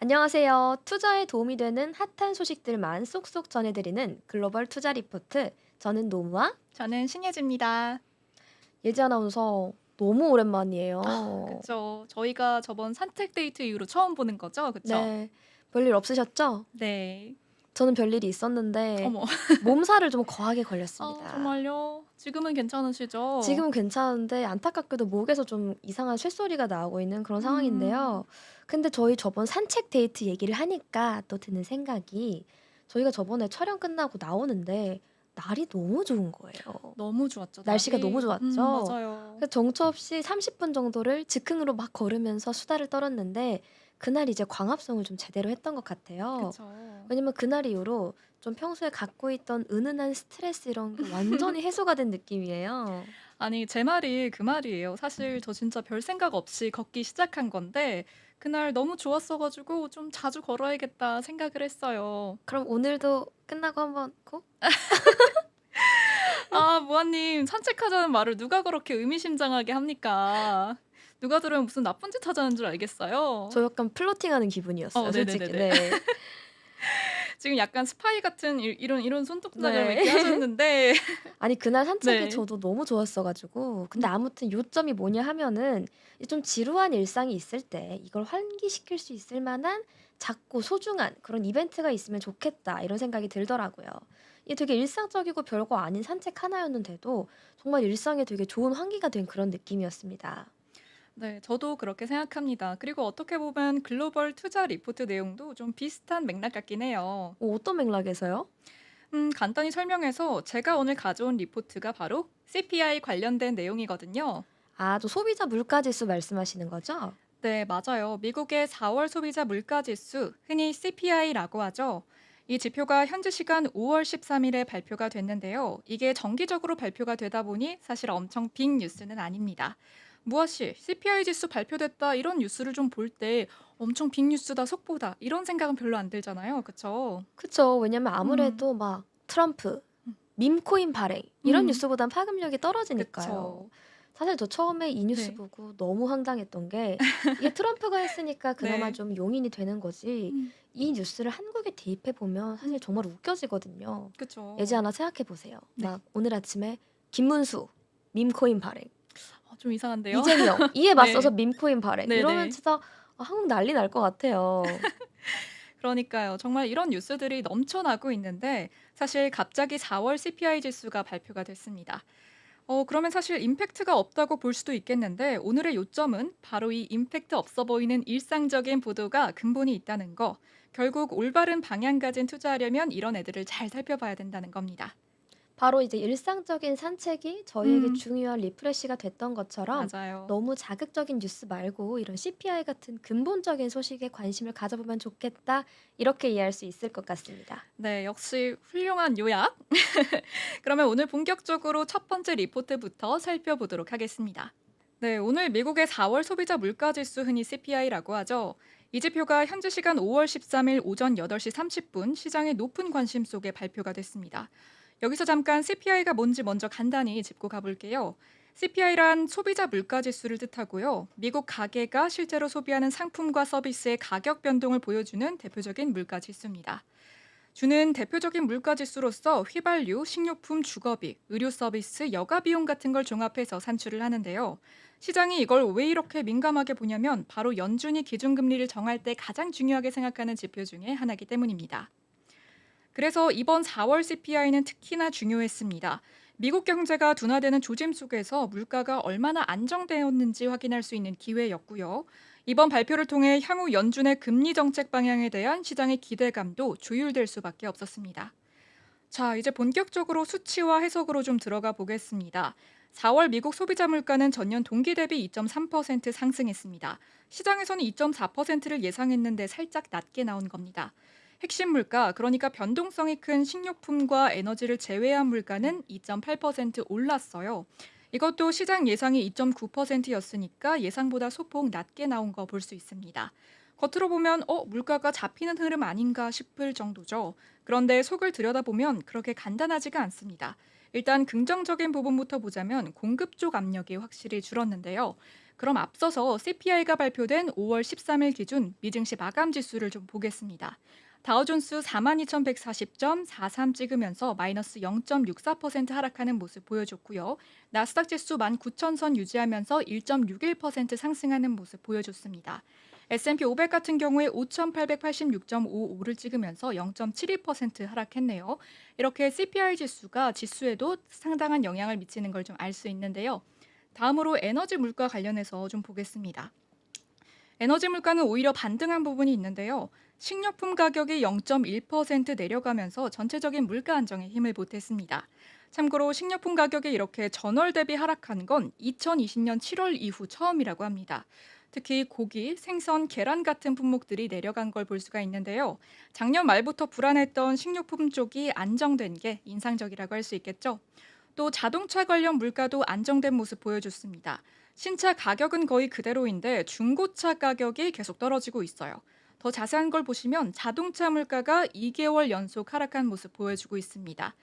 안녕하세요. 투자에 도움이 되는 핫한 소식들만 쏙쏙 전해드리는 글로벌 투자 리포트. 저는 노무와 저는 신예지입니다. 예지 아나운서 너무 오랜만이에요. 그쵸. 저희가 저번 산책 데이트 이후로 처음 보는 거죠? 그쵸? 네, 별일 없으셨죠? 네. 저는 별일이 있었는데 어머. 몸살을 좀 거하게 아 걸렸습니다. 정말요? 지금은 괜찮으시죠? 지금은 괜찮은데 안타깝게도 목에서 좀 이상한 쇳소리가 나오고 있는 그런 음. 상황인데요. 근데 저희 저번 산책 데이트 얘기를 하니까 또 드는 생각이 저희가 저번에 촬영 끝나고 나오는데 날이 너무 좋은 거예요. 너무 좋았죠, 날씨가 너무 날이. 좋았죠. 맞아요. 그래서 정처 없이 30분 정도를 즉흥으로 막 걸으면서 수다를 떨었는데 그날 이제 광합성을 좀 제대로 했던 것 같아요. 그쵸. 왜냐면 그날 이후로 좀 평소에 갖고 있던 은은한 스트레스 이런 게 완전히 해소가 된 느낌이에요. 아니 제 말이 그 말이에요. 사실 저 진짜 별 생각 없이 걷기 시작한 건데 그날 너무 좋았어 가지고 '좀 자주 걸어야겠다.' 생각을 했어요. 그럼 오늘도 끝나고 한번 고? 아 무아님 산책하자는 말을 누가 그렇게 의미심장하게 합니까? 누가 들으면 무슨 나쁜 짓 하자는 줄 알겠어요? 저 약간 플러팅하는 기분이었어요 솔직히. 네네네네. 네. 지금 약간 스파이 같은 이런 손동작을 막 네. 이렇게 하셨는데 아니 그날 산책이 네. 저도 너무 좋았어 가지고 근데 아무튼 요점이 뭐냐 하면은 이 좀 지루한 일상이 있을 때 이걸 환기시킬 수 있을 만한 작고 소중한 그런 이벤트가 있으면 좋겠다 이런 생각이 들더라고요. 이게 되게 일상적이고 별거 아닌 산책 하나였는데도 정말 일상에 되게 좋은 환기가 된 그런 느낌이었습니다. 네 저도 그렇게 생각합니다. 그리고 어떻게 보면 글로벌 투자 리포트 내용도 좀 비슷한 맥락 같긴 해요. 어떤 맥락에서요? 간단히 설명해서 제가 오늘 가져온 리포트가 바로 CPI 관련된 내용이거든요. 아 저 소비자 물가 지수 말씀하시는 거죠? 네, 맞아요. 미국의 4월 소비자 물가 지수, 흔히 CPI라고 하죠. 이 지표가 현지 시간 5월 13일에 발표가 됐는데요. 이게 정기적으로 발표가 되다 보니 사실 엄청 빅 뉴스는 아닙니다. 무아 씨, CPI 지수 발표됐다 이런 뉴스를 좀 볼 때 엄청 빅 뉴스다, 속보다 이런 생각은 별로 안 들잖아요. 그쵸? 그쵸. 왜냐면 음, 아무래도 막 트럼프, 음, 밈코인 발행 이런 음, 뉴스보단 파급력이 떨어지니까요. 그쵸. 사실 저 처음에 이 뉴스 네. 보고 너무 황당했던 게 이게 트럼프가 했으니까 그나마 네. 좀 용인이 되는 거지 음, 이 뉴스를 한국에 대입해 보면 음, 사실 정말 웃겨지거든요. 예지 그쵸. 하나 생각해 보세요. 네. 막 오늘 아침에 김문수 밈코인 발행, 좀 이상한데요? 이재명 이에 맞서서 네. 밈코인 발행 이러면 네네. 진짜 한국 난리 날 것 같아요. 그러니까요. 정말 이런 뉴스들이 넘쳐나고 있는데 사실 갑자기 4월 CPI 지수가 발표가 됐습니다. 그러면 사실 임팩트가 없다고 볼 수도 있겠는데 오늘의 요점은 바로 이 임팩트 없어 보이는 일상적인 보도가 근본이 있다는 거. 결국 올바른 방향 가진 투자하려면 이런 애들을 잘 살펴봐야 된다는 겁니다. 바로 이제 일상적인 산책이 저희에게 음, 중요한 리프레시가 됐던 것처럼 맞아요. 너무 자극적인 뉴스 말고 이런 CPI 같은 근본적인 소식에 관심을 가져보면 좋겠다. 이렇게 이해할 수 있을 것 같습니다. 네, 역시 훌륭한 요약. 그러면 오늘 본격적으로 첫 번째 리포트부터 살펴보도록 하겠습니다. 네, 오늘 미국의 4월 소비자 물가 지수 흔히 CPI라고 하죠. 이 지표가 현지 시간 5월 13일 오전 8시 30분 시장의 높은 관심 속에 발표가 됐습니다. 여기서 잠깐 CPI가 뭔지 먼저 간단히 짚고 가볼게요. CPI란 소비자 물가 지수를 뜻하고요. 미국 가계가 실제로 소비하는 상품과 서비스의 가격 변동을 보여주는 대표적인 물가 지수입니다. 주는 대표적인 물가 지수로서 휘발유, 식료품, 주거비, 의료 서비스, 여가 비용 같은 걸 종합해서 산출을 하는데요. 시장이 이걸 왜 이렇게 민감하게 보냐면 바로 연준이 기준금리를 정할 때 가장 중요하게 생각하는 지표 중에 하나이기 때문입니다. 그래서 이번 4월 CPI는 특히나 중요했습니다. 미국 경제가 둔화되는 조짐 속에서 물가가 얼마나 안정되었는지 확인할 수 있는 기회였고요. 이번 발표를 통해 향후 연준의 금리 정책 방향에 대한 시장의 기대감도 조율될 수밖에 없었습니다. 자, 이제 본격적으로 수치와 해석으로 좀 들어가 보겠습니다. 4월 미국 소비자 물가는 전년 동기 대비 2.3% 상승했습니다. 시장에서는 2.4%를 예상했는데 살짝 낮게 나온 겁니다. 핵심 물가, 그러니까 변동성이 큰 식료품과 에너지를 제외한 물가는 2.8% 올랐어요. 이것도 시장 예상이 2.9%였으니까 예상보다 소폭 낮게 나온 거 볼 수 있습니다. 겉으로 보면 물가가 잡히는 흐름 아닌가 싶을 정도죠. 그런데 속을 들여다보면 그렇게 간단하지가 않습니다. 일단 긍정적인 부분부터 보자면 공급 쪽 압력이 확실히 줄었는데요. 그럼 앞서서 CPI가 발표된 5월 13일 기준 미증시 마감 지수를 좀 보겠습니다. 다우존스 42,140.43 찍으면서 마이너스 0.64% 하락하는 모습 보여줬고요. 나스닥 지수 19,000선 유지하면서 1.61% 상승하는 모습 보여줬습니다. S&P 500 같은 경우에 5,886.55를 찍으면서 0.72% 하락했네요. 이렇게 CPI 지수가 지수에도 상당한 영향을 미치는 걸 좀 알 수 있는데요. 다음으로 에너지 물가 관련해서 좀 보겠습니다. 에너지 물가는 오히려 반등한 부분이 있는데요. 식료품 가격이 0.1% 내려가면서 전체적인 물가 안정에 힘을 보탰습니다. 참고로 식료품 가격이 이렇게 전월 대비 하락한 건 2020년 7월 이후 처음이라고 합니다. 특히 고기, 생선, 계란 같은 품목들이 내려간 걸 볼 수가 있는데요. 작년 말부터 불안했던 식료품 쪽이 안정된 게 인상적이라고 할 수 있겠죠. 또 자동차 관련 물가도 안정된 모습 보여줬습니다. 신차 가격은 거의 그대로인데 중고차 가격이 계속 떨어지고 있어요. 더 자세한 걸 보시면 자동차 물가가 2개월 연속 하락한 모습 보여주고 있습니다.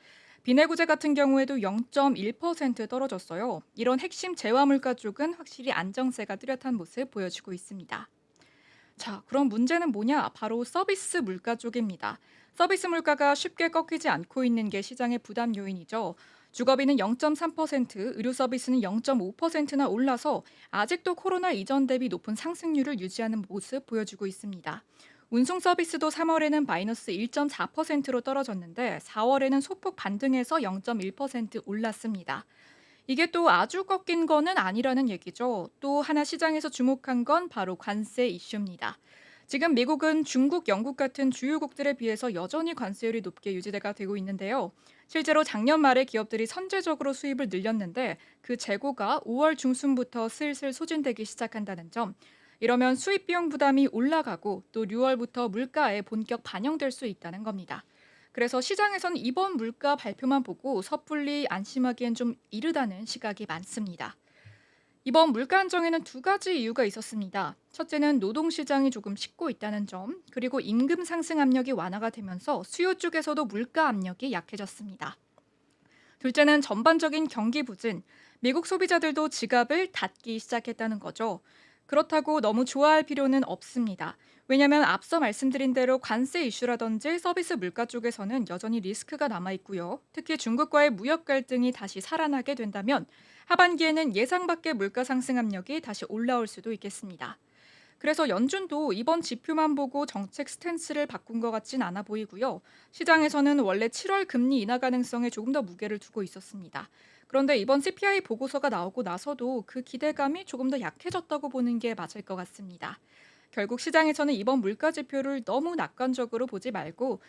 비내구재 같은 경우에도 0.1% 떨어졌어요. 이런 핵심 재화 물가 쪽은 확실히 안정세가 뚜렷한 모습 보여주고 있습니다. 자, 그럼 문제는 뭐냐? 바로 서비스 물가 쪽입니다. 서비스 물가가 쉽게 꺾이지 않고 있는 게 시장의 부담 요인이죠. 주거비는 0.3%, 의료 서비스는 0.5%나 올라서 아직도 코로나 이전 대비 높은 상승률을 유지하는 모습 보여주고 있습니다. 운송 서비스도 3월에는 마이너스 1.4%로 떨어졌는데 4월에는 소폭 반등해서 0.1% 올랐습니다. 이게 또 아주 꺾인 거는 아니라는 얘기죠. 또 하나 시장에서 주목한 건 바로 관세 이슈입니다. 지금 미국은 중국, 영국 같은 주요국들에 비해서 여전히 관세율이 높게 유지가 되고 있는데요. 실제로 작년 말에 기업들이 선제적으로 수입을 늘렸는데 그 재고가 5월 중순부터 슬슬 소진되기 시작한다는 점. 이러면 수입 비용 부담이 올라가고 또 6월부터 물가에 본격 반영될 수 있다는 겁니다. 그래서 시장에서는 이번 물가 발표만 보고 섣불리 안심하기엔 좀 이르다는 시각이 많습니다. 이번 물가 안정에는 두 가지 이유가 있었습니다. 첫째는 노동시장이 조금 식고 있다는 점, 그리고 임금 상승 압력이 완화가 되면서 수요 쪽에서도 물가 압력이 약해졌습니다. 둘째는 전반적인 경기 부진, 미국 소비자들도 지갑을 닫기 시작했다는 거죠. 그렇다고 너무 좋아할 필요는 없습니다. 왜냐하면 앞서 말씀드린 대로 관세 이슈라든지 서비스 물가 쪽에서는 여전히 리스크가 남아있고요. 특히 중국과의 무역 갈등이 다시 살아나게 된다면 하반기에는 예상 밖의 물가 상승 압력이 다시 올라올 수도 있겠습니다. 그래서 연준도 이번 지표만 보고 정책 스탠스를 바꾼 것 같진 않아 보이고요. 시장에서는 원래 7월 금리 인하 가능성에 조금 더 무게를 두고 있었습니다. 그런데 이번 CPI 보고서가 나오고 나서도 그 기대감이 조금 더 약해졌다고 보는 게 맞을 것 같습니다. 결국 시장에서는 이번 물가 지표를 너무 낙관적으로 보지 말고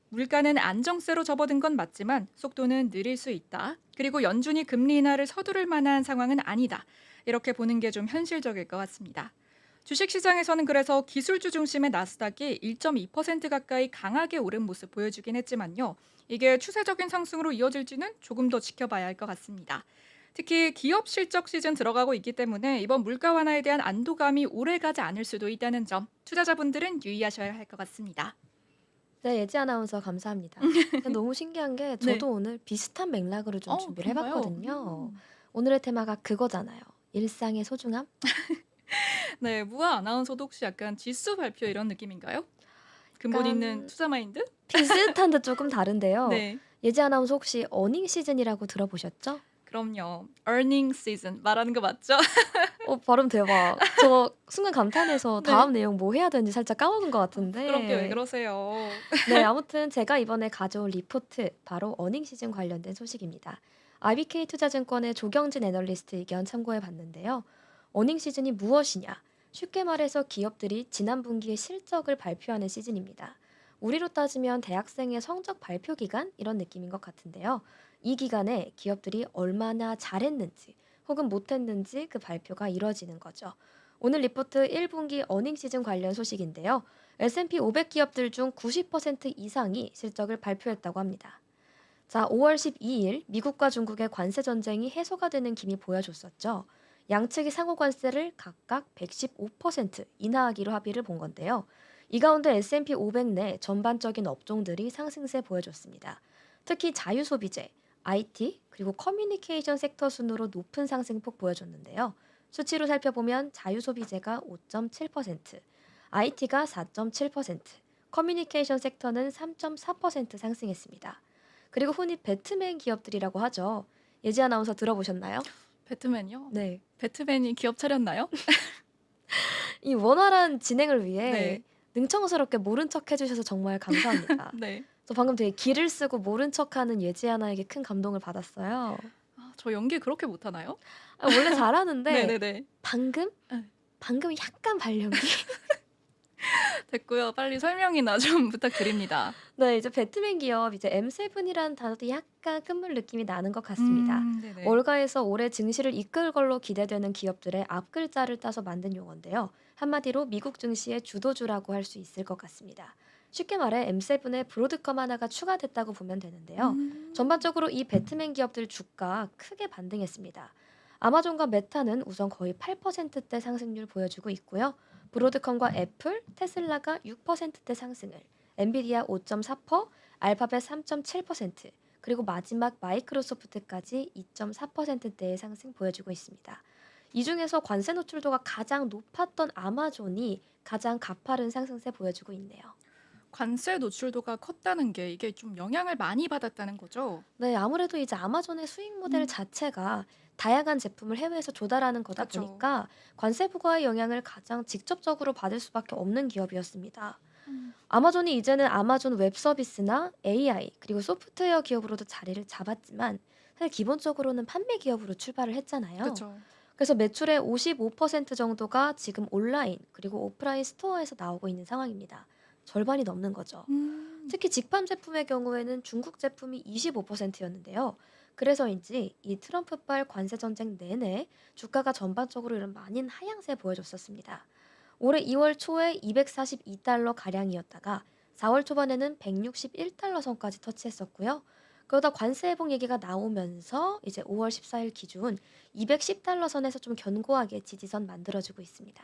물가는 안정세로 접어든 건 맞지만 속도는 느릴 수 있다. 그리고 연준이 금리 인하를 서두를 만한 상황은 아니다. 이렇게 보는 게 좀 현실적일 것 같습니다. 주식시장에서는 그래서 기술주 중심의 나스닥이 1.2% 가까이 강하게 오른 모습 보여주긴 했지만요. 이게 추세적인 상승으로 이어질지는 조금 더 지켜봐야 할 것 같습니다. 특히 기업 실적 시즌 들어가고 있기 때문에 이번 물가 완화에 대한 안도감이 오래가지 않을 수도 있다는 점 투자자분들은 유의하셔야 할 것 같습니다. 네, 예지 아나운서 감사합니다. 근데 너무 신기한 게 네. 저도 오늘 비슷한 맥락으로 좀 준비를 그런가요? 해봤거든요. 오늘의 테마가 그거잖아요. 일상의 소중함? 네, 무아 아나운서도 혹시 약간 지수 발표 이런 느낌인가요? 근본 있는 약간 투자 마인드? 비슷한 듯 조금 다른데요. 네. 예지 아나운서 혹시 어닝 시즌이라고 들어보셨죠? 그럼요. earning season 말하는 거 맞죠? 발음 대박. 저 순간 감탄해서 네. 다음 내용 뭐 해야 되는지 살짝 까먹은 것 부끄럽게 왜 같은데. 그러세요? 네, 아무튼 제가 이번에 가져온 리포트 바로 어닝 시즌 관련된 소식입니다. IBK 투자증권의 조경진 애널리스트 의견 참고해 봤는데요. 어닝 시즌이 무엇이냐? 쉽게 말해서 기업들이 지난 분기의 실적을 발표하는 시즌입니다. 우리로 따지면 대학생의 성적 발표 기간 이런 느낌인 것 같은데요. 이 기간에 기업들이 얼마나 잘했는지 혹은 못했는지 그 발표가 이뤄지는 거죠. 오늘 리포트 1분기 어닝 시즌 관련 소식인데요. S&P 500 기업들 중 90% 이상이 실적을 발표했다고 합니다. 자, 5월 12일 미국과 중국의 관세 전쟁이 해소가 되는 기미 보여줬었죠. 양측이 상호 관세를 각각 115% 인하하기로 합의를 본 건데요. 이 가운데 S&P 500 내 전반적인 업종들이 상승세 보여줬습니다. 특히 자유소비재, IT, 그리고 커뮤니케이션 섹터 순으로 높은 상승폭 보여줬는데요. 수치로 살펴보면 자유소비재가 5.7%, IT가 4.7%, 커뮤니케이션 섹터는 3.4% 상승했습니다. 그리고 흔히 배트맨 기업들이라고 하죠. 예지 아나운서 들어보셨나요? 배트맨이요? 네. 배트맨이 기업 차렸나요? 이 원활한 진행을 위해 네. 능청스럽게 모른 척 해주셔서 정말 감사합니다. 네. 저 방금 되게 기를 쓰고 모른 척하는 예지 아나에게 큰 감동을 받았어요. 아 저 연기 그렇게 못하나요? 아, 원래 잘하는데 네네네. 방금? 예. 방금 약간 발연기? 됐고요. 빨리 설명이나 좀 부탁드립니다. 네, 이제 배트맨 기업 이제 M7이라는 단어도 약간 끝물 느낌이 나는 것 같습니다. 네네. 월가에서 올해 증시를 이끌 걸로 기대되는 기업들의 앞글자를 따서 만든 용어인데요. 한마디로 미국 증시의 주도주라고 할 수 있을 것 같습니다. 쉽게 말해 M7에 브로드컴 하나가 추가됐다고 보면 되는데요. 음. 전반적으로 이 배트맨 기업들 주가 크게 반등했습니다. 아마존과 메타는 우선 거의 8%대 상승률 보여주고 있고요. 브로드컴과 애플, 테슬라가 6%대 상승을, 엔비디아 5.4%, 알파벳 3.7%, 그리고 마지막 마이크로소프트까지 2.4%대의 상승 보여주고 있습니다. 이 중에서 관세 노출도가 가장 높았던 아마존이 가장 가파른 상승세 보여주고 있네요. 관세 노출도가 컸다는 게 이게 좀 영향을 많이 받았다는 거죠? 네, 아무래도 이제 아마존의 수익 모델 음. 자체가 다양한 제품을 해외에서 조달하는 거다 그쵸. 보니까 관세 부과의 영향을 가장 직접적으로 받을 수밖에 없는 기업이었습니다. 음. 아마존이 이제는 아마존 웹 서비스나 AI 그리고 소프트웨어 기업으로도 자리를 잡았지만 사실 기본적으로는 판매 기업으로 출발을 했잖아요. 그쵸. 그래서 매출의 55% 정도가 지금 온라인 그리고 오프라인 스토어에서 나오고 있는 상황입니다. 절반이 넘는 거죠. 음. 특히 직판 제품의 경우에는 중국 제품이 25%였는데요. 그래서인지 이 트럼프발 관세 전쟁 내내 주가가 전반적으로 이런 많은 하향세 보여줬었습니다. 올해 2월 초에 242달러 가량이었다가 4월 초반에는 161달러 선까지 터치했었고요. 그러다 관세 회복 얘기가 나오면서 이제 5월 14일 기준 210달러 선에서 좀 견고하게 지지선 만들어주고 있습니다.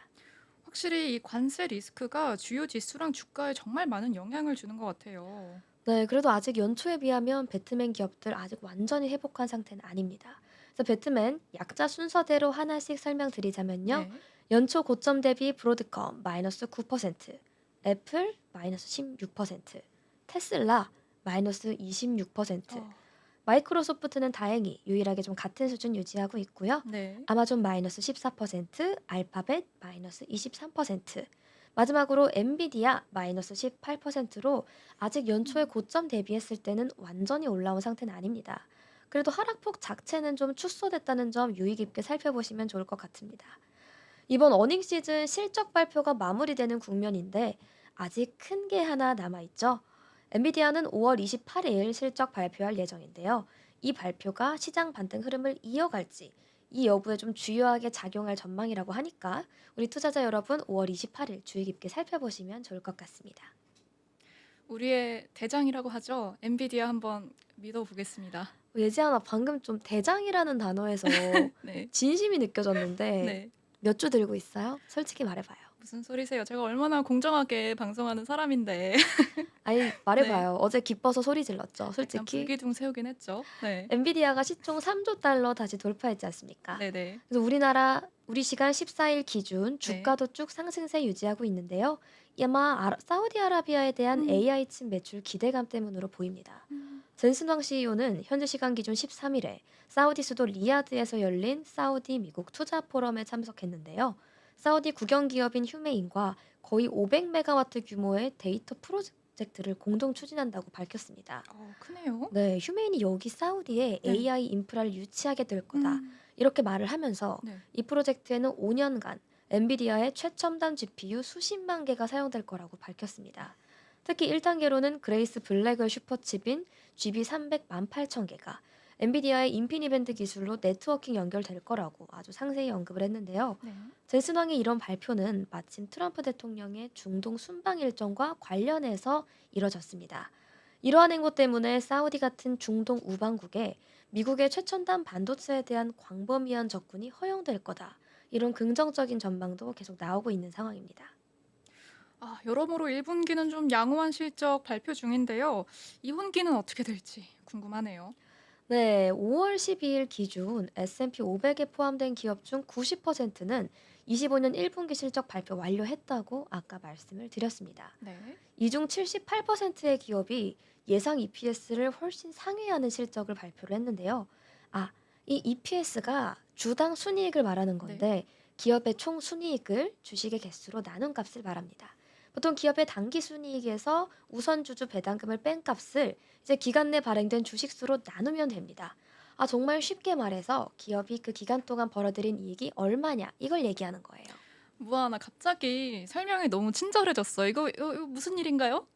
확실히 이 관세 리스크가 주요 지수랑 주가에 정말 많은 영향을 주는 것 같아요. 네, 그래도 아직 연초에 비하면 배트맨 기업들 아직 완전히 회복한 상태는 아닙니다. 그래서 배트맨 약자 순서대로 하나씩 설명드리자면요. 네. 연초 고점 대비 브로드컴 마이너스 9%, 애플 마이너스 16%, 테슬라 마이너스 26%, 어. 마이크로소프트는 다행히 유일하게 좀 같은 수준 유지하고 있고요. 네. 아마존 마이너스 14%, 알파벳 마이너스 23%, 마지막으로 엔비디아 마이너스 18%로 아직 연초에 음. 고점 대비했을 때는 완전히 올라온 상태는 아닙니다. 그래도 하락폭 자체는 좀 축소됐다는 점 유의 깊게 살펴보시면 좋을 것 같습니다. 이번 어닝 시즌 실적 발표가 마무리되는 국면인데 아직 큰 게 하나 남아있죠. 엔비디아는 5월 28일 실적 발표할 예정인데요. 이 발표가 시장 반등 흐름을 이어갈지 이 여부에 좀 주요하게 작용할 전망이라고 하니까 우리 투자자 여러분 5월 28일 주의 깊게 살펴보시면 좋을 것 같습니다. 우리의 대장이라고 하죠. 엔비디아 한번 믿어 보겠습니다. 예지하나 방금 좀 대장이라는 단어에서 네. 진심이 느껴졌는데 네. 몇 주 들고 있어요? 솔직히 말해봐요. 무슨 소리세요? 제가 얼마나 공정하게 방송하는 사람인데. 아니 네. 말해봐요. 어제 기뻐서 소리 질렀죠. 약간 솔직히 불기둥 세우긴 했죠. 네. 엔비디아가 시총 3조 달러 다시 돌파했지 않습니까? 네네. 그래서 우리 시간 14일 기준 네. 주가도 쭉 상승세 유지하고 있는데요. 아마 사우디아라비아에 대한 음. AI 칩 매출 기대감 때문으로 보입니다. 음. 젠슨 황 CEO는 현지 시간 기준 13일에 사우디 수도 리야드에서 열린 사우디 미국 투자 포럼에 참석했는데요. 사우디 국영 기업인 휴메인과 거의 500메가와트 규모의 데이터 프로젝트를 공동 추진한다고 밝혔습니다. 크네요. 네, 휴메인이 여기 사우디에 네. AI 인프라를 유치하게 될 거다. 음. 이렇게 말을 하면서 네. 이 프로젝트에는 5년간 엔비디아의 최첨단 GPU 수십만 개가 사용될 거라고 밝혔습니다. 특히 1단계로는 그레이스 블랙웰 슈퍼칩인 GB300 18,000개가 엔비디아의 인피니밴드 기술로 네트워킹 연결될 거라고 아주 상세히 언급을 했는데요. 네. 젠슨 왕의 이런 발표는 마침 트럼프 대통령의 중동 순방 일정과 관련해서 이뤄졌습니다. 이러한 행보 때문에 사우디 같은 중동 우방국에 미국의 최첨단 반도체에 대한 광범위한 접근이 허용될 거다. 이런 긍정적인 전망도 계속 나오고 있는 상황입니다. 여러모로 1분기는 좀 양호한 실적 발표 중인데요. 2분기는 어떻게 될지 궁금하네요. 네, 5월 12일 기준 S&P 500에 포함된 기업 중 90%는 25년 1분기 실적 발표 완료했다고 아까 말씀을 드렸습니다. 네. 이 중 78%의 기업이 예상 EPS를 훨씬 상회하는 실적을 발표를 했는데요. 아, 이 EPS가 주당 순이익을 말하는 네. 건데 기업의 총 순이익을 주식의 개수로 나눈 값을 말합니다. 보통 기업의 당기 순이익에서 우선주주 배당금을 뺀 값을 이제 기간 내 발행된 주식수로 나누면 됩니다. 정말 쉽게 말해서 기업이 그 기간 동안 벌어들인 이익이 얼마냐 이걸 얘기하는 거예요. 무아나 갑자기 설명이 너무 친절해졌어. 이거 무슨 일인가요?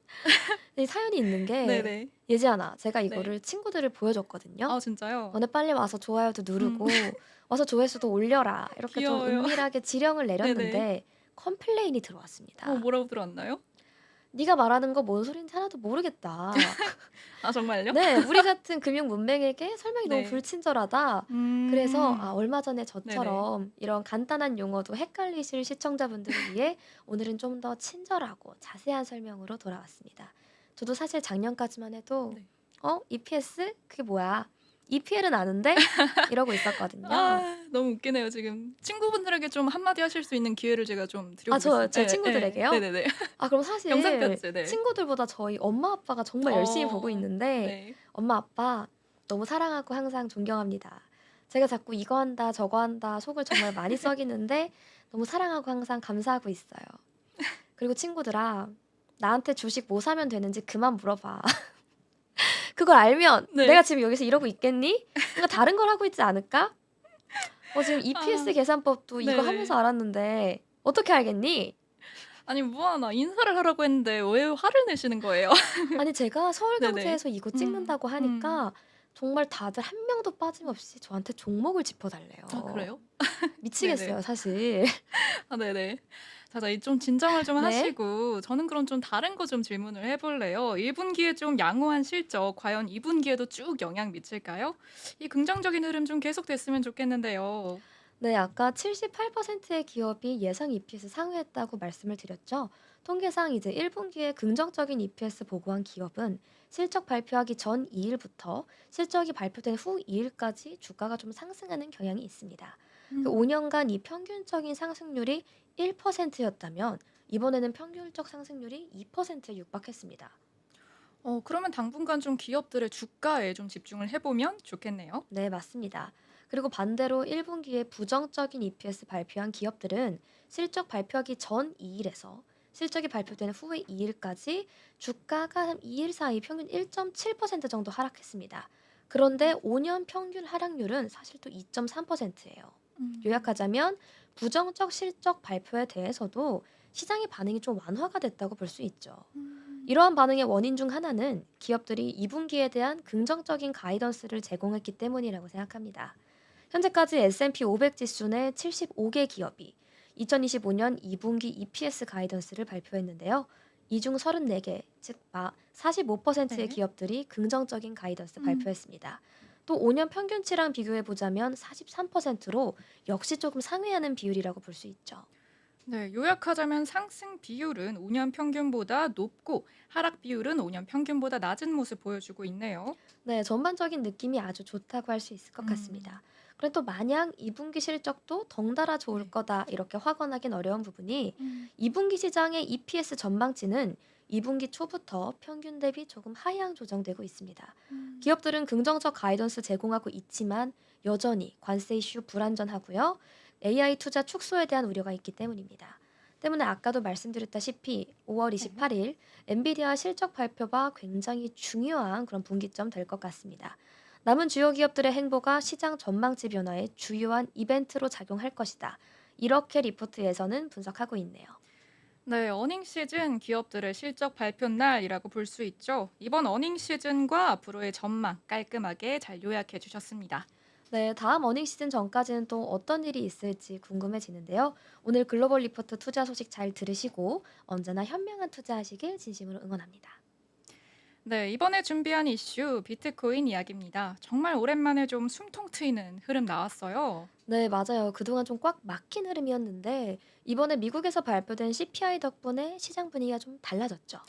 이 사연이 있는 게 네네. 예지하나 제가 네. 이거를 친구들을 보여줬거든요. 아 진짜요? "너네 빨리 와서 좋아요도 음. 누르고 와서 조회수도 올려라." 이렇게 좀 귀여워요. 은밀하게 지령을 네네. 내렸는데 컴플레인이 들어왔습니다. 뭐라고 들어왔나요? "네가 말하는 거 뭔 소린지 하나도 모르겠다." 아 정말요? 네. "우리 같은 금융 문맹에게 설명이 너무 네. 불친절하다." 그래서 음. 얼마 전에 네네. 저처럼 이런 간단한 용어도 헷갈리실 시청자분들을 위해 오늘은 좀 더 친절하고 자세한 설명으로 돌아왔습니다. 저도 사실 작년까지만 해도 네. EPS? 그게 뭐야? EPL은 아는데?" 이러고 있었거든요. 너무 웃기네요 지금. 친구분들에게 좀 한마디 하실 수 있는 기회를 제가 좀 드려 제 보겠습니다. 예. 친구들에게요? 네네네. 그럼 사실 영상 편지. 네. 친구들보다 저희 엄마 아빠가 정말 열심히 보고 있는데 네. "엄마 아빠 너무 사랑하고 항상 존경합니다. 제가 자꾸 이거 한다 저거 한다 속을 정말 많이 썩이는데 너무 사랑하고 항상 감사하고 있어요. 그리고 친구들아 나한테 주식 뭐 사면 되는지 그만 물어봐. 그걸 알면 네. 내가 지금 여기서 이러고 있겠니? 뭔가 다른 걸 하고 있지 않을까? 지금 EPS 아 계산법도 이거 하면서 네네. 알았는데 어떻게 알겠니?" 아니 무아나 인사를 하라고 했는데 왜 화를 내시는 거예요? 아니 제가 네네. 서울경제에서 이거 음. 찍는다고 음. 하니까 정말 다들 한 명도 빠짐없이 저한테 종목을 짚어 아 달래요. 그래요? 네네. 미치겠어요 사실. 아 네네. 자 이 좀 진정을 좀 네. 하시고 저는 그럼 좀 다른 거 좀 질문을 해 볼래요. 1 분기에 좀 양호한 실적 과연 2 분기에도 쭉 영향 미칠까요? 이 긍정적인 흐름 좀 계속됐으면 좋겠는데요. 네, 아까 78%의 기업이 예상 EPS 상회했다고 말씀을 드렸죠. 통계상 이제 1분기에 긍정적인 EPS 보고한 기업은 실적 발표하기 전 2일부터 실적이 발표된 후 2일까지 주가가 좀 상승하는 경향이 있습니다. 그 음. 5년간 이 평균적인 상승률이 1%였다면 이번에는 평균적 상승률이 2%에 육박했습니다. 그러면 당분간 좀 기업들의 주가에 좀 집중을 해 보면 좋겠네요. 네, 맞습니다. 그리고 반대로 1분기에 부정적인 EPS 발표한 기업들은 실적 발표하기 전 2일에서 실적이 발표된 후에 2일까지 주가가 한 2일 사이 평균 1.7% 정도 하락했습니다. 그런데 5년 평균 하락률은 사실 또 2.3%예요. 음. 요약하자면 부정적 실적 발표에 대해서도 시장의 반응이 좀 완화가 됐다고 볼 수 있죠. 음. 이러한 반응의 원인 중 하나는 기업들이 2분기에 대한 긍정적인 가이던스를 제공했기 때문이라고 생각합니다. 현재까지 S&P 500 지수 내 75개 기업이 2025년 2분기 EPS 가이던스를 발표했는데요. 이 중 34개, 즉 45%의 네. 기업들이 긍정적인 가이던스 음. 발표했습니다. 또 5년 평균치랑 비교해 보자면 43%로 역시 조금 상회하는 비율이라고 볼 수 있죠. 네. 요약하자면 상승 비율은 5년 평균보다 높고 하락 비율은 5년 평균보다 낮은 모습 보여주고 있네요. 네, 전반적인 느낌이 아주 좋다고 할 수 있을 것 음. 같습니다. 그런데 또 마냥 2분기 실적도 덩달아 좋을 네. 거다 이렇게 확언하긴 어려운 부분이 음. 2분기 시장의 EPS 전망치는 2분기 초부터 평균 대비 조금 하향 조정되고 있습니다. 음. 기업들은 긍정적 가이던스 제공하고 있지만 여전히 관세 이슈 불안전하고요. AI 투자 축소에 대한 우려가 있기 때문입니다. 때문에 아까도 말씀드렸다시피 5월 네. 28일 엔비디아 실적 발표가 굉장히 중요한 그런 분기점 될 것 같습니다. 남은 주요 기업들의 행보가 시장 전망치 변화에 주요한 이벤트로 작용할 것이다. 이렇게 리포트에서는 분석하고 있네요. 네. 어닝 시즌 기업들의 실적 발표 날이라고 볼 수 있죠. 이번 어닝 시즌과 앞으로의 전망 깔끔하게 잘 요약해 주셨습니다. 네, 다음 어닝 시즌 전까지는 또 어떤 일이 있을지 궁금해지는데요. 오늘 글로벌 리포트 투자 소식 잘 들으시고 언제나 현명한 투자하시길 진심으로 응원합니다. 네. 이번에 준비한 이슈 비트코인 이야기입니다. 정말 오랜만에 좀 숨통 트이는 흐름 나왔어요. 네, 맞아요. 그동안 좀 꽉 막힌 흐름이었는데 이번에 미국에서 발표된 CPI 덕분에 시장 분위기가 좀 달라졌죠.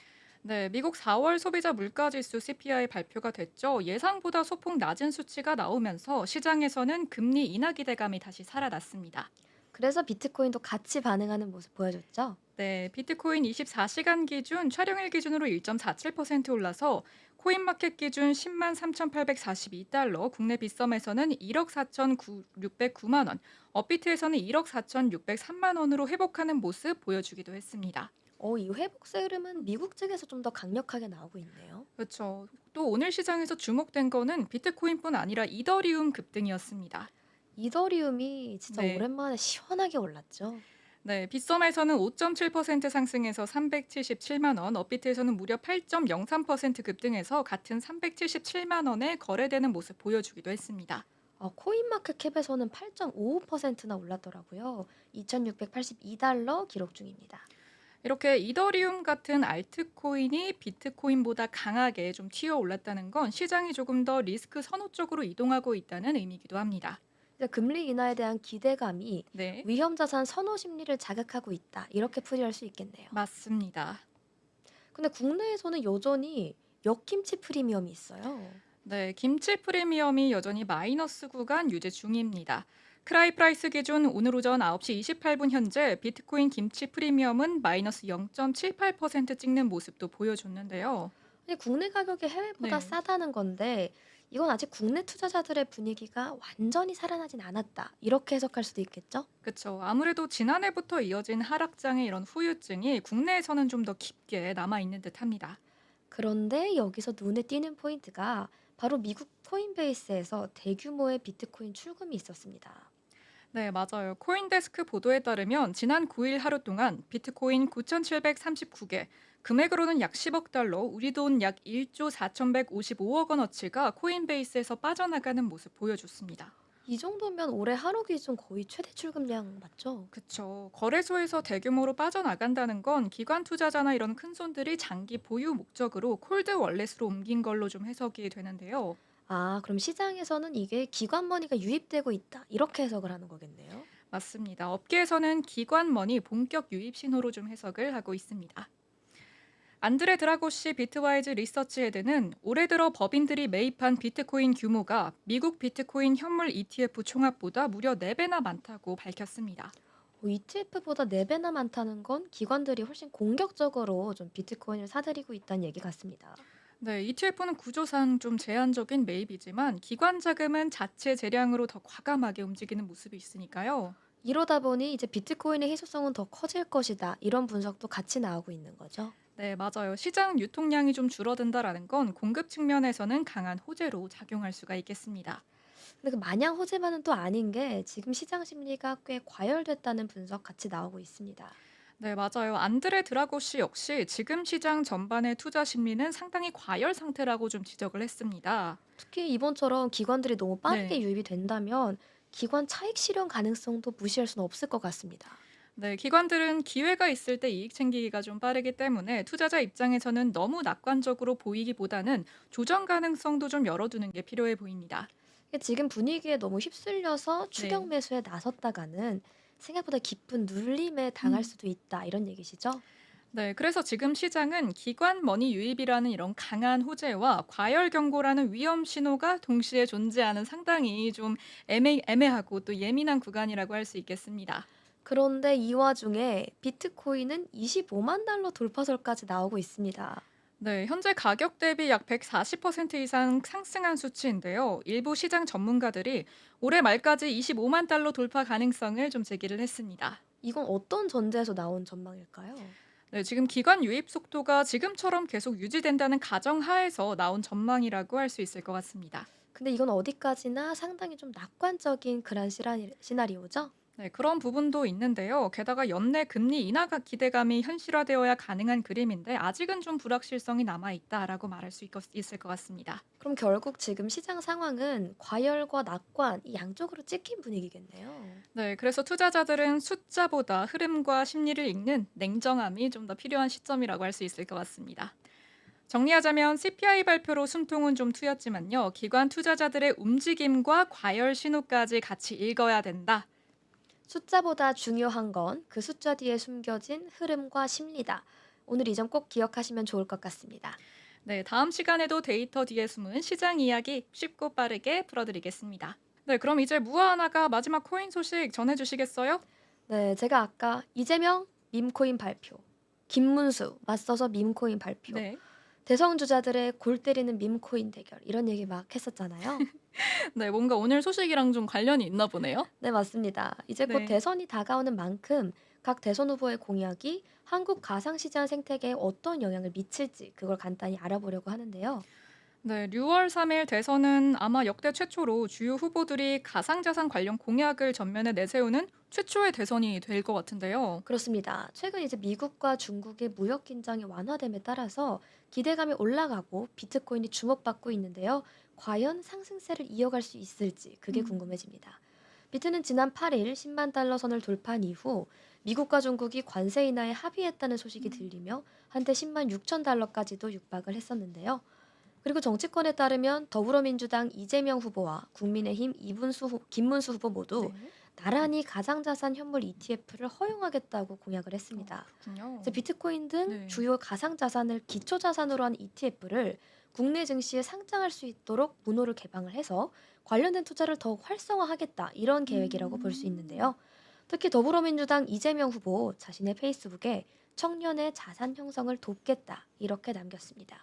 네, 미국 4월 소비자 물가지수 CPI 발표가 됐죠. 예상보다 소폭 낮은 수치가 나오면서 시장에서는 금리 인하 기대감이 다시 살아났습니다. 그래서 비트코인도 같이 반응하는 모습 보여줬죠. 네, 비트코인 24시간 기준 촬영일 기준으로 1.47% 올라서 코인마켓 기준 10만 3,842달러, 국내 빗썸에서는 1억 4,609만 원, 업비트에서는 1억 4,603만 원으로 회복하는 모습 보여주기도 했습니다. 이 회복세 흐름은 미국 측에서 좀 더 강력하게 나오고 있네요. 그렇죠. 또 오늘 시장에서 주목된 거는 비트코인뿐 아니라 이더리움 급등이었습니다. 이더리움이 진짜 네. 오랜만에 시원하게 올랐죠. 네, 빗썸에서는 5.7% 상승해서 377만 원, 업비트에서는 무려 8.03% 급등해서 같은 377만 원에 거래되는 모습 보여주기도 했습니다. 코인마켓캡에서는 8.55%나 올랐더라고요. 2,682달러 기록 중입니다. 이렇게 이더리움 같은 알트코인이 비트코인보다 강하게 좀 튀어 올랐다는 건 시장이 조금 더 리스크 선호 쪽으로 이동하고 있다는 의미이기도 합니다. 이제 금리 인하에 대한 기대감이 네, 위험 자산 선호 심리를 자극하고 있다. 이렇게 풀이할 수 있겠네요. 맞습니다. 근데 국내에서는 여전히 역김치 프리미엄이 있어요. 네, 김치 프리미엄이 여전히 마이너스 구간 유지 중입니다. 크라이 프라이스 기준 오늘 오전 9시 28분 현재 비트코인 김치 프리미엄은 마이너스 0.78% 찍는 모습도 보여줬는데요. 아니, 국내 가격이 해외보다 네, 싸다는 건데 이건 아직 국내 투자자들의 분위기가 완전히 살아나진 않았다. 이렇게 해석할 수도 있겠죠? 그렇죠. 아무래도 지난해부터 이어진 하락장의 이런 후유증이 국내에서는 좀 더 깊게 남아 있는 듯합니다. 그런데 여기서 눈에 띄는 포인트가 바로 미국 코인베이스에서 대규모의 비트코인 출금이 있었습니다. 네, 맞아요. 코인데스크 보도에 따르면 지난 9일 하루 동안 비트코인 9,739개, 금액으로는 약 10억 달러, 우리 돈 약 1조 4,155억 원어치가 코인베이스에서 빠져나가는 모습 보여줬습니다. 이 정도면 올해 하루 기준 거의 최대 출금량 맞죠? 그쵸. 거래소에서 대규모로 빠져나간다는 건 기관 투자자나 이런 큰 손들이 장기 보유 목적으로 콜드 월렛으로 옮긴 걸로 좀 해석이 되는데요. 그럼 시장에서는 이게 기관 머니가 유입되고 있다. 이렇게 해석을 하는 거겠네요. 맞습니다. 업계에서는 기관 머니 본격 유입 신호로 좀 해석을 하고 있습니다. 안드레 드라고시 비트와이즈 리서치 헤드는 올해 들어 법인들이 매입한 비트코인 규모가 미국 비트코인 현물 ETF 총합보다 무려 4배나 많다고 밝혔습니다. ETF보다 4배나 많다는 건 기관들이 훨씬 공격적으로 좀 비트코인을 사들이고 있다는 얘기 같습니다. 네, ETF는 구조상 좀 제한적인 매입이지만 기관 자금은 자체 재량으로 더 과감하게 움직이는 모습이 있으니까요. 이러다 보니 이제 비트코인의 희소성은 더 커질 것이다. 이런 분석도 같이 나오고 있는 거죠. 네, 맞아요. 시장 유통량이 좀 줄어든다라는 건 공급 측면에서는 강한 호재로 작용할 수가 있겠습니다. 근데 그 마냥 호재만은 또 아닌 게 지금 시장 심리가 꽤 과열됐다는 분석 같이 나오고 있습니다. 네, 맞아요. 안드레 드라고시 역시 지금 시장 전반의 투자 심리는 상당히 과열 상태라고 좀 지적을 했습니다. 특히 이번처럼 기관들이 너무 빠르게 네. 유입이 된다면 기관 차익 실현 가능성도 무시할 수는 없을 것 같습니다. 네, 기관들은 기회가 있을 때 이익 챙기기가 좀 빠르기 때문에 투자자 입장에서는 너무 낙관적으로 보이기보다는 조정 가능성도 좀 열어두는 게 필요해 보입니다. 이게 지금 분위기에 너무 휩쓸려서 추격 네. 매수에 나섰다가는 생각보다 깊은 눌림에 당할 음. 수도 있다. 이런 얘기시죠? 네, 그래서 지금 시장은 기관 머니 유입이라는 이런 강한 호재와 과열 경고라는 위험 신호가 동시에 존재하는 상당히 좀 애매하고 또 예민한 구간이라고 할 수 있겠습니다. 그런데 이 와중에 비트코인은 25만 달러 돌파설까지 나오고 있습니다. 네, 현재 가격 대비 약 140% 이상 상승한 수치인데요. 일부 시장 전문가들이 올해 말까지 25만 달러 돌파 가능성을 좀 제기를 했습니다. 이건 어떤 전제에서 나온 전망일까요? 네, 지금 기관 유입 속도가 지금처럼 계속 유지된다는 가정하에서 나온 전망이라고 할 수 있을 것 같습니다. 근데 이건 어디까지나 상당히 좀 낙관적인 그런 시나리오죠? 네, 그런 부분도 있는데요. 게다가 연내 금리 인하 기대감이 현실화되어야 가능한 그림인데 아직은 좀 불확실성이 남아 있다라고 말할 수 있을 것 같습니다. 그럼 결국 지금 시장 상황은 과열과 낙관 이 양쪽으로 찍힌 분위기겠네요. 네, 그래서 투자자들은 숫자보다 흐름과 심리를 읽는 냉정함이 좀 더 필요한 시점이라고 할 수 있을 것 같습니다. 정리하자면 CPI 발표로 숨통은 좀 트였지만요. 기관 투자자들의 움직임과 과열 신호까지 같이 읽어야 된다. 숫자보다 중요한 건 그 숫자 뒤에 숨겨진 흐름과 심리다. 오늘 이 점 꼭 기억하시면 좋을 것 같습니다. 네, 다음 시간에도 데이터 뒤에 숨은 시장 이야기 쉽고 빠르게 풀어드리겠습니다. 네, 그럼 이제 무하하나가 마지막 코인 소식 전해주시겠어요? 네, 제가 아까 이재명 밈코인 발표, 김문수 맞서서 밈코인 발표, 네. 대선 주자들의 골 때리는 밈코인 대결 이런 얘기 막 했었잖아요. 네, 뭔가 오늘 소식이랑 좀 관련이 있나 보네요. 네, 맞습니다. 이제 곧 네. 대선이 다가오는 만큼 각 대선 후보의 공약이 한국 가상시장 생태계에 어떤 영향을 미칠지 그걸 간단히 알아보려고 하는데요. 네, 6월 3일 대선은 아마 역대 최초로 주요 후보들이 가상자산 관련 공약을 전면에 내세우는 최초의 대선이 될 것 같은데요. 그렇습니다. 최근 이제 미국과 중국의 무역 긴장이 완화됨에 따라서 기대감이 올라가고 비트코인이 주목받고 있는데요. 과연 상승세를 이어갈 수 있을지 그게 음. 궁금해집니다. 비트는 지난 8일 10만 달러 선을 돌파한 이후 미국과 중국이 관세 인하에 합의했다는 소식이 음. 들리며 한때 10만 6천 달러까지도 육박을 했었는데요. 그리고 정치권에 따르면 더불어민주당 이재명 후보와 국민의힘 김문수 후보 모두 네. 나란히 가상자산 현물 ETF를 허용하겠다고 공약을 어, 했습니다. 이제 그렇군요. 비트코인 등 네. 주요 가상자산을 기초자산으로 한 ETF를 국내 증시에 상장할 수 있도록 문호를 개방을 해서 관련된 투자를 더욱 활성화하겠다 이런 계획이라고 볼 수 음. 있는데요. 특히 더불어민주당 이재명 후보 자신의 페이스북에 청년의 자산 형성을 돕겠다 이렇게 남겼습니다.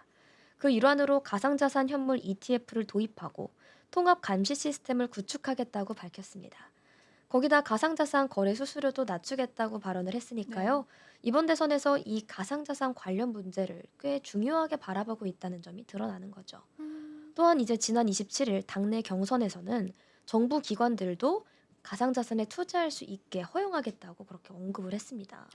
그 일환으로 가상자산 현물 ETF를 도입하고 통합 감시 시스템을 구축하겠다고 밝혔습니다. 거기다 가상자산 거래 수수료도 낮추겠다고 발언을 네. 했으니까요. 이번 대선에서 이 가상자산 관련 문제를 꽤 중요하게 바라보고 있다는 점이 드러나는 거죠. 음. 또한 이제 지난 27일 당내 경선에서는 정부 기관들도 가상자산에 투자할 수 있게 허용하겠다고 그렇게 언급을 했습니다.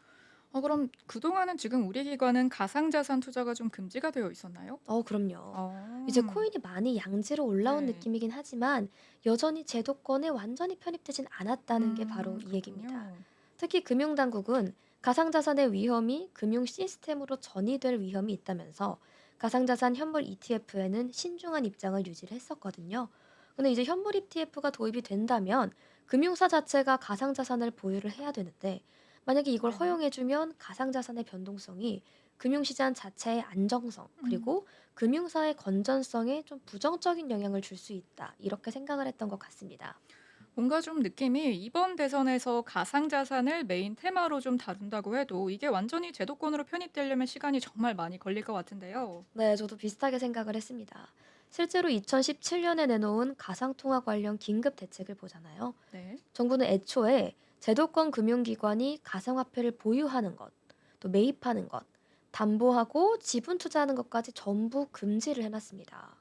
그럼 그동안은 지금 우리 기관은 가상자산 투자가 좀 금지가 되어 있었나요? 그럼요. 이제 어. 코인이 많이 양지로 올라온 네. 느낌이긴 하지만 여전히 제도권에 완전히 편입되진 않았다는 게 바로 이 얘기입니다. 그렇군요. 특히 금융당국은 가상자산의 위험이 금융 시스템으로 전이될 위험이 있다면서 가상자산 현물 ETF에는 신중한 입장을 유지를 했었거든요. 근데 이제 현물 ETF가 도입이 된다면 금융사 자체가 가상자산을 보유를 해야 되는데 만약에 이걸 네. 허용해주면 가상자산의 변동성이 금융시장 자체의 안정성 음. 그리고 금융사의 건전성에 좀 부정적인 영향을 줄 수 있다. 이렇게 생각을 했던 것 같습니다. 뭔가 좀 느낌이 이번 대선에서 가상자산을 메인 테마로 좀 다룬다고 해도 이게 완전히 제도권으로 편입되려면 시간이 정말 많이 걸릴 것 같은데요. 네, 저도 비슷하게 생각을 했습니다. 실제로 2017년에 내놓은 가상통화 관련 긴급 대책을 보잖아요. 네. 정부는 애초에 제도권 금융기관이 가상화폐를 보유하는 것, 또 매입하는 것, 담보하고 지분 투자하는 것까지 전부 금지를 해놨습니다.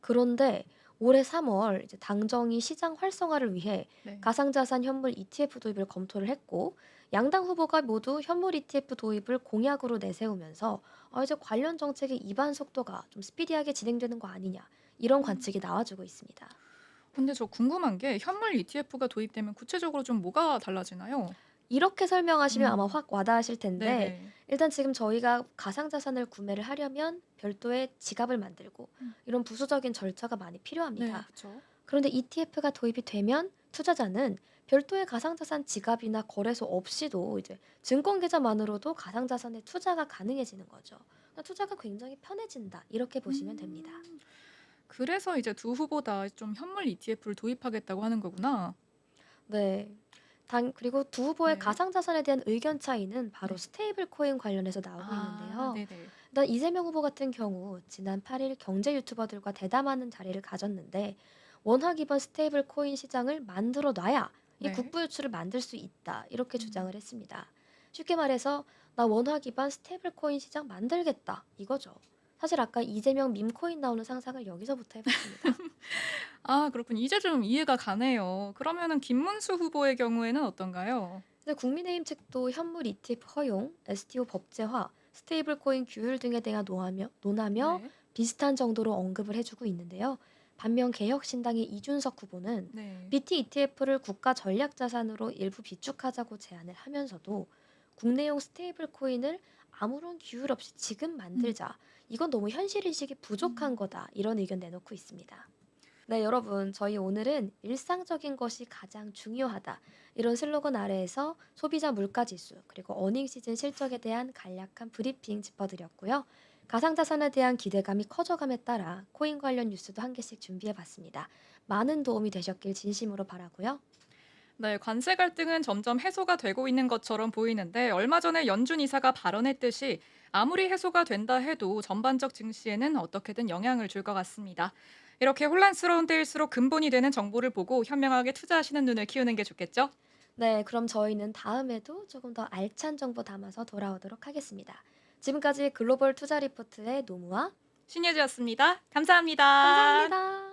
그런데 올해 3월 이제 당정이 시장 활성화를 위해 네. 가상자산 현물 ETF 도입을 검토를 했고 양당 후보가 모두 현물 ETF 도입을 공약으로 내세우면서 이제 관련 정책의 입안 속도가 좀 스피디하게 진행되는 거 아니냐 이런 음. 관측이 나와주고 있습니다. 근데 저 궁금한 게 현물 ETF가 도입되면 구체적으로 좀 뭐가 달라지나요? 이렇게 설명하시면 아마 음. 확 와닿으실 텐데 네네. 일단 지금 저희가 가상자산을 구매를 하려면 별도의 지갑을 만들고 음. 이런 부수적인 절차가 많이 네, 필요합니다. 그쵸. 그런데 ETF가 도입이 되면 투자자는 별도의 가상자산 지갑이나 거래소 없이도 이제 증권 계좌만으로도 가상자산에 투자가 가능해지는 거죠. 그러니까 투자가 굉장히 편해진다. 이렇게 보시면 됩니다. 음. 그래서 이제 두 후보 다 좀 현물 ETF를 도입하겠다고 하는 거구나. 네. 그리고 두 후보의 네. 가상자산에 대한 의견 차이는 바로 네. 스테이블 코인 관련해서 나오고 아, 있는데요. 네네. 일단 이재명 후보 같은 경우 지난 8일 경제 유튜버들과 대담하는 자리를 가졌는데 원화 기반 스테이블 코인 시장을 만들어 놔야 이 네. 국부 유출을 만들 수 있다. 이렇게 음. 주장을 했습니다. 쉽게 말해서 나 원화 기반 스테이블 코인 시장 만들겠다. 이거죠. 사실 아까 이재명 밈코인 나오는 상상을 여기서부터 해봤습니다. 아, 그렇군요. 이제 좀 이해가 가네요. 그러면은 김문수 후보의 경우에는 어떤가요? 근데 국민의힘 측도 현물 ETF 허용, STO 법제화, 스테이블 코인 규율 등에 대한 논하며 네. 비슷한 정도로 언급을 해주고 있는데요. 반면 개혁신당의 이준석 후보는 네. BT ETF를 국가 전략 자산으로 일부 비축하자고 제안을 하면서도 국내용 스테이블 코인을 아무런 규율 없이 지금 음. 만들자. 이건 너무 현실 인식이 부족한 음. 거다. 이런 의견 내놓고 있습니다. 네, 여러분, 저희 오늘은 일상적인 것이 가장 중요하다. 이런 슬로건 아래에서 소비자 물가 지수, 그리고 어닝 시즌 실적에 대한 간략한 브리핑 짚어드렸고요. 가상자산에 대한 기대감이 커져감에 따라 코인 관련 뉴스도 한 개씩 준비해 봤습니다. 많은 도움이 되셨길 진심으로 바라고요. 네, 관세 갈등은 점점 해소가 되고 있는 것처럼 보이는데 얼마 전에 연준 이사가 발언했듯이 아무리 해소가 된다 해도 전반적 증시에는 어떻게든 영향을 줄 것 같습니다. 이렇게 혼란스러운 때일수록 근본이 되는 정보를 보고 현명하게 투자하시는 눈을 키우는 게 좋겠죠? 네, 그럼 저희는 다음에도 조금 더 알찬 정보 담아서 돌아오도록 하겠습니다. 지금까지 글로벌 투자 리포트의 노무와 신예주였습니다. 감사합니다. 감사합니다.